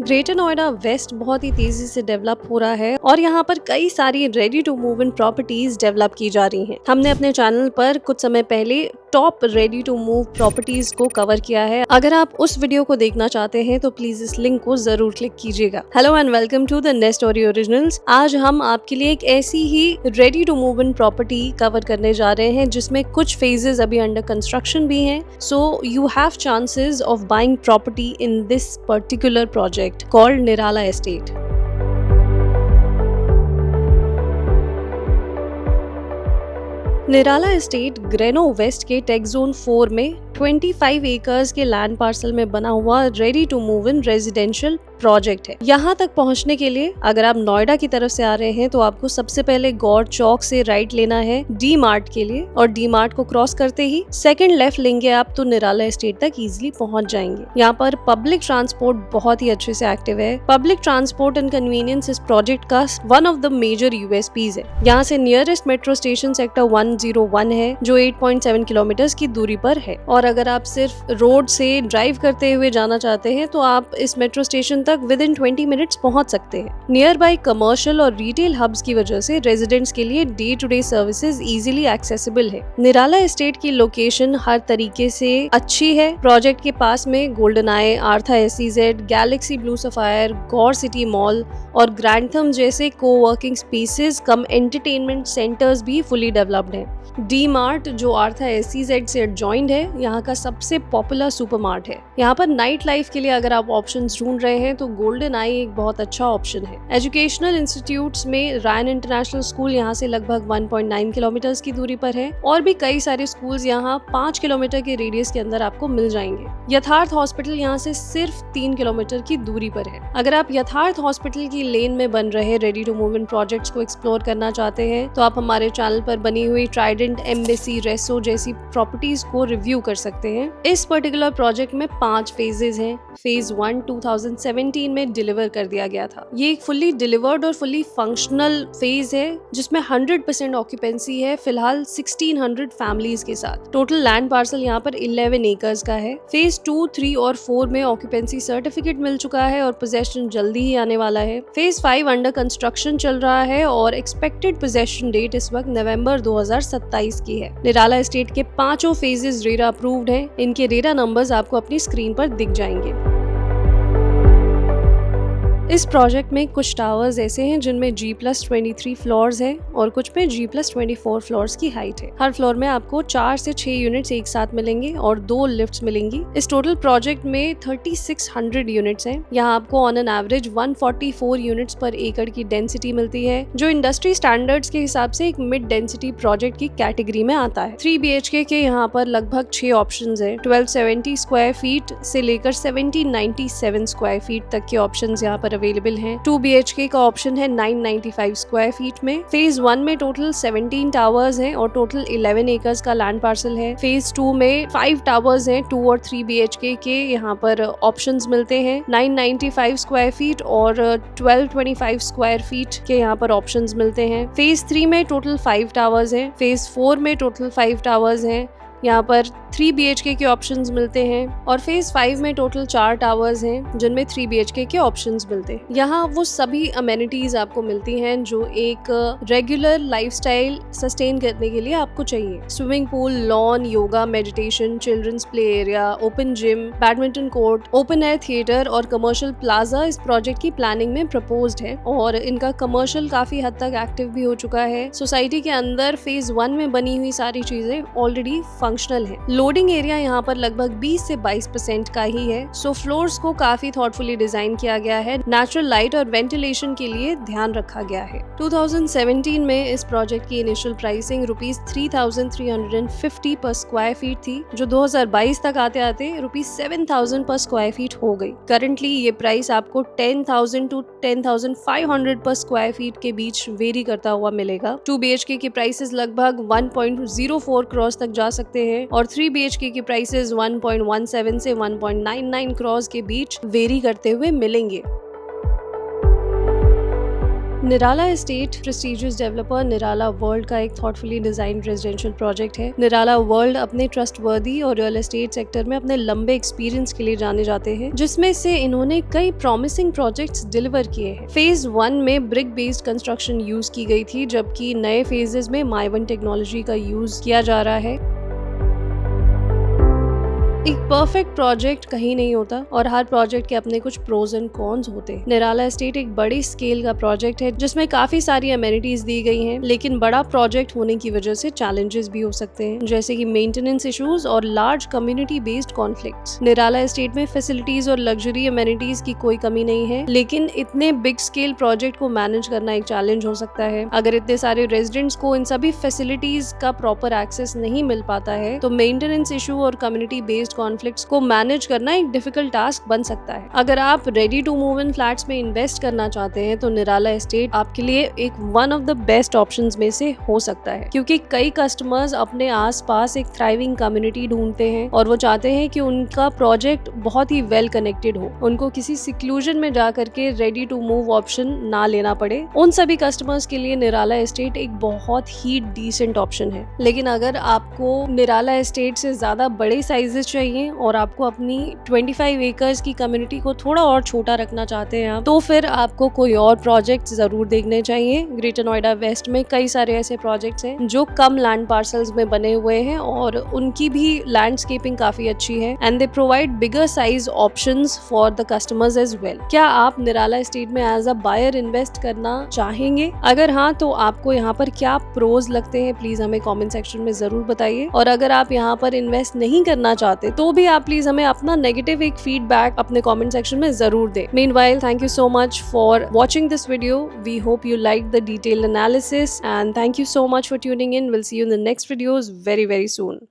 Greater Noida waste बहुत ही तेजी से डेवलप हो रहा है और यहाँ पर कई सारी ready to move in properties develop की जा रही हैं। हमने अपने चैनल पर कुछ समय पहले top ready to move properties को कवर किया है। अगर आप उस वीडियो को देखना चाहते हैं तो प्लीज इस लिंक को जरूर क्लिक कीजिएगा। Hello and welcome to the next story originals. आज हम आपके लिए एक ऐसी ही ready to move in property cover करने जा रहे हैं जिसमें कुछ फेजेस अभी अंडर कंस्ट्रक्शन भी हैं। So you have chances of buying property in this particular project called Nirala Estate. Nirala Estate Greno west के टेक जोन 4 में 25 एकर्स के लैंड पार्सल में बना हुआ ready to move in residential project है। यहाँ तक पहुँचने के लिए अगर आप नोएडा की तरफ से आ रहे हैं तो आपको सबसे पहले गौर चौक से राइट लेना है डी मार्ट के लिए, और डी मार्ट को क्रॉस करते ही सेकंड लेफ्ट लेंगे आप तो निराला एस्टेट तक इजिली पहुँच जाएंगे। यहाँ पर पब्लिक ट्रांसपोर्ट बहुत ही अच्छे से एक्टिव है। पब्लिक ट्रांसपोर्ट एंड कन्वीनियंस इस प्रोजेक्ट का one of the major USPs है। यहाँ से नियरेस्ट मेट्रो स्टेशन सेक्टर 101 है जो 8.7 किलोमीटर की दूरी पर है, और अगर आप सिर्फ रोड से ड्राइव करते हुए जाना चाहते हैं तो आप इस मेट्रो स्टेशन तक विद इन 20 मिनट्स पहुंच सकते हैं। नियर बाय कमर्शियल और रिटेल हब्स की वजह से रेजिडेंट्स के लिए day to day services easily accessible है। निराला एस्टेट की लोकेशन हर तरीके से अच्छी है। प्रोजेक्ट के पास में गोल्डन आई, आर्था एसईजेड, गैलेक्सी ब्लू सफायर, गौर सिटी मॉल और ग्रैंडथम जैसे कोवर्किंग स्पेसेस कम एंटरटेनमेंट सेंटर्स भी फुली डेवलप्ड हैं। डी मार्ट जो आर्था एसईजेड से एडजॉइंड है, यहाँ का सबसे पॉपुलर सुपरमार्ट है। यहाँ पर नाइट लाइफ के लिए अगर आप ऑप्शंस ढूंढ रहे हैं तो गोल्डन आई एक बहुत अच्छा ऑप्शन है। एजुकेशनल इंस्टीट्यूट्स में रायन इंटरनेशनल स्कूल यहाँ से लगभग 1.9 किलोमीटर की दूरी पर है, और भी कई सारे स्कूल्स यहाँ 5 किलोमीटर के रेडियस के अंदर आपको मिल जाएंगे। यथार्थ हॉस्पिटल यहाँ से सिर्फ 3 किलोमीटर की दूरी पर है। अगर आप यथार्थ हॉस्पिटल की लेन में बन रहे ready to move in projects को एक्सप्लोर करना चाहते हैं तो आप हमारे चैनल पर बनी हुई ट्राइडेंट, एम्बेसी, रेसो जैसी प्रॉपर्टीज को रिव्यू कर सकते हैं। इस पर्टिकुलर प्रोजेक्ट में 5 फेजेस हैं। फेज 1 2017 में डिलीवर कर दिया गया था। ये एक फुल्ली डिलीवर्ड और फुल्ली फंक्शनल फेज है जिसमें 100% ऑक्यूपेंसी है, फिलहाल 1600 फैमिलीज के साथ। टोटल लैंड पार्सल यहाँ पर 11 एकर्स का है। फेज 2, 3 और 4 में ऑक्यूपेंसी सर्टिफिकेट मिल चुका है और पोजेशन जल्दी ही आने वाला है। फेज 5 अंडर कंस्ट्रक्शन चल रहा है और एक्सपेक्टेड पोजेशन डेट इस वक्त नवंबर 2027 की है। निराला एस्टेट के 5 फेजेस रेरा अप्रूव्ड हैं। इनके रेरा नंबर्स आपको अपनी स्क्रीन पर दिख जाएंगे। इस प्रोजेक्ट में कुछ टावर्स ऐसे हैं जिनमें G+23 फ्लोर्स हैं और कुछ में G+24 फ्लोर्स की हाइट है। हर फ्लोर में आपको 4 से 6 यूनिट्स एक साथ मिलेंगे और 2 लिफ्ट्स मिलेंगी। इस टोटल प्रोजेक्ट में 3600 यूनिट्स हैं। यहाँ आपको ऑन एन एवरेज 144 यूनिट्स पर एकड़ की डेंसिटी मिलती है, जो इंडस्ट्री स्टैंडर्ड्स के हिसाब से एक मिड डेंसिटी प्रोजेक्ट की कैटेगरी में आता है। 3 BHK के यहाँ पर लगभग 6 ऑप्शंस हैं। 1270 स्क्वायर फीट से लेकर 1797 स्क्वायर फीट तक के ऑप्शंस यहाँ पर अवेलेबल हैं। 2 BHK का ऑप्शन है 995 स्क्वायर फीट में। फेज 1 में टोटल 17 टावर्स हैं और टोटल 11 एकर्स का लैंड पार्सल है। फेज 2 में 5 टावर्स हैं। 2 और 3 BHK के यहाँ पर ऑप्शंस मिलते हैं। 995 स्क्वायर फीट और 1225 स्क्वायर फीट के यहाँ पर ऑप्शंस मिलते हैं। फेज 3 में टोटल 5 टावर्स हैं। फेज 4 में टोटल 5 टावर्स हैं। यहाँ पर 3 BHK के ऑप्शंस मिलते हैं और फेज 5 में टोटल 4 टावर्स हैं जिनमें 3 BHK के ऑप्शंस मिलते हैं। यहाँ वो सभी अमेनिटीज आपको मिलती हैं जो एक रेगुलर लाइफस्टाइल सस्टेन करने के लिए आपको चाहिए। Swimming pool, lawn, yoga, meditation, children's play area, open gym, badminton court, open air theatre और कमर्शियल प्लाजा इस प्रोजेक्ट की प्लानिंग में प्रपोज्ड है और इनका कमर्शियल काफी हद तक एक्टिव भी हो चुका है। सोसाइटी के अंदर फेज 1 में बनी हुई सारी चीजें ऑलरेडी फंक्शनल है। लोडिंग एरिया यहाँ पर लगभग 20 से 22% का ही है। सो फ्लोर्स को काफी थॉटफुली डिजाइन किया गया है। नेचुरल लाइट और वेंटिलेशन के लिए ध्यान रखा गया है। 2017 में इस प्रोजेक्ट की इनिशियल प्राइसिंग ₹3,350 पर स्क्वायर फीट थी, जो 2022 तक आते आते ₹7,000 पर स्क्वायर फीट हो गई। करंटली ये प्राइस आपको 10,000 to 10,500 पर स्क्वायर फीट के बीच वेरी करता हुआ मिलेगा। 2 BHK की प्राइसेस लगभग 1.04 करोड़ तक जा सकते हैं और 3 BHK की प्राइसेस 1.17 से 1.99 करोड़ के बीच वेरी करते हुए मिलेंगे। निराला एस्टेट प्रेस्टिजियस डेवलपर निराला वर्ल्ड का एक थॉटफुली डिजाइन रेजिडेंशियल प्रोजेक्ट है। निराला वर्ल्ड अपने ट्रस्टवर्दी और रियल एस्टेट सेक्टर में अपने लंबे एक्सपीरियंस के लिए जाने जाते हैं, जिसमें से इन्होंने कई प्रॉमिसिंग प्रोजेक्ट्स डिलीवर किए हैं। फेज 1 में ब्रिक बेस्ड कंस्ट्रक्शन यूज की गई थी, जबकि नए फेजेस में माइवन टेक्नोलॉजी का यूज किया जा रहा है। एक परफेक्ट प्रोजेक्ट कहीं नहीं होता और हर प्रोजेक्ट के अपने कुछ प्रोज एंड कॉन्स होते हैं। निराला एस्टेट एक बड़ी स्केल का प्रोजेक्ट है जिसमें काफी सारी अमेनिटीज दी गई हैं, लेकिन बड़ा प्रोजेक्ट होने की वजह से चैलेंजेस भी हो सकते हैं, जैसे कि मेंटेनेंस इश्यूज और लार्ज कम्युनिटी बेस्ड कॉन्फ्लिक्ट्स। निराला एस्टेट में फैसिलिटीज और लग्जरी अमेनिटीज की कोई कमी नहीं है, लेकिन इतने बिग स्केल प्रोजेक्ट को मैनेज करना एक चैलेंज हो सकता है। अगर इतने सारे रेजिडेंट्स को इन सभी फैसिलिटीज का प्रॉपर एक्सेस नहीं मिल पाता है तो मेंटेनेंस इशू और कम्युनिटी बेस्ड कॉन्फ्लिक्ट्स को मैनेज करना एक डिफिकल्ट टास्क बन सकता है। अगर आप ready to move in flats में इन्वेस्ट करना चाहते हैं तो निराला एस्टेट आपके लिए एक one of the best options में से हो सकता है, क्योंकि कई कस्टमर्स अपने आसपास एक थ्राइविंग कम्युनिटी ढूंढते हैं और वो चाहते हैं कि उनका प्रोजेक्ट बहुत ही वेल कनेक्टेड हो, उनको किसी सिक्लूजन में जाकर के रेडी टू मूव ऑप्शन ना लेना पड़े। उन सभी कस्टमर्स के लिए निराला एस्टेट एक बहुत ही डिसेंट ऑप्शन है। लेकिन अगर आपको निराला एस्टेट से ज्यादा बड़े साइजेस चाहिए और आपको अपनी 25 एकर्स की कम्युनिटी को थोड़ा और छोटा रखना चाहते हैं आप, तो फिर आपको कोई और प्रोजेक्ट जरूर देखने चाहिए। ग्रेटर नोएडा वेस्ट में कई सारे ऐसे प्रोजेक्ट्स हैं जो कम लैंड पार्सल्स में बने हुए हैं और उनकी भी लैंडस्केपिंग काफी अच्छी है and they provide bigger size options for the customers as well. क्या आप निराला एस्टेट में एज अ बायर इन्वेस्ट करना चाहेंगे? अगर हाँ, तो आपको यहाँ पर क्या प्रोज लगते हैं प्लीज हमें कॉमेंट सेक्शन में जरूर बताइए। और अगर आप यहाँ पर इन्वेस्ट नहीं करना चाहते तो भी आप प्लीज हमें अपना नेगेटिव एक फीडबैक अपने कमेंट सेक्शन में जरूर दें। Meanwhile, thank you so much for watching this video. We hope you liked the detailed analysis and thank you so much for tuning in. We'll see you in the next videos very soon.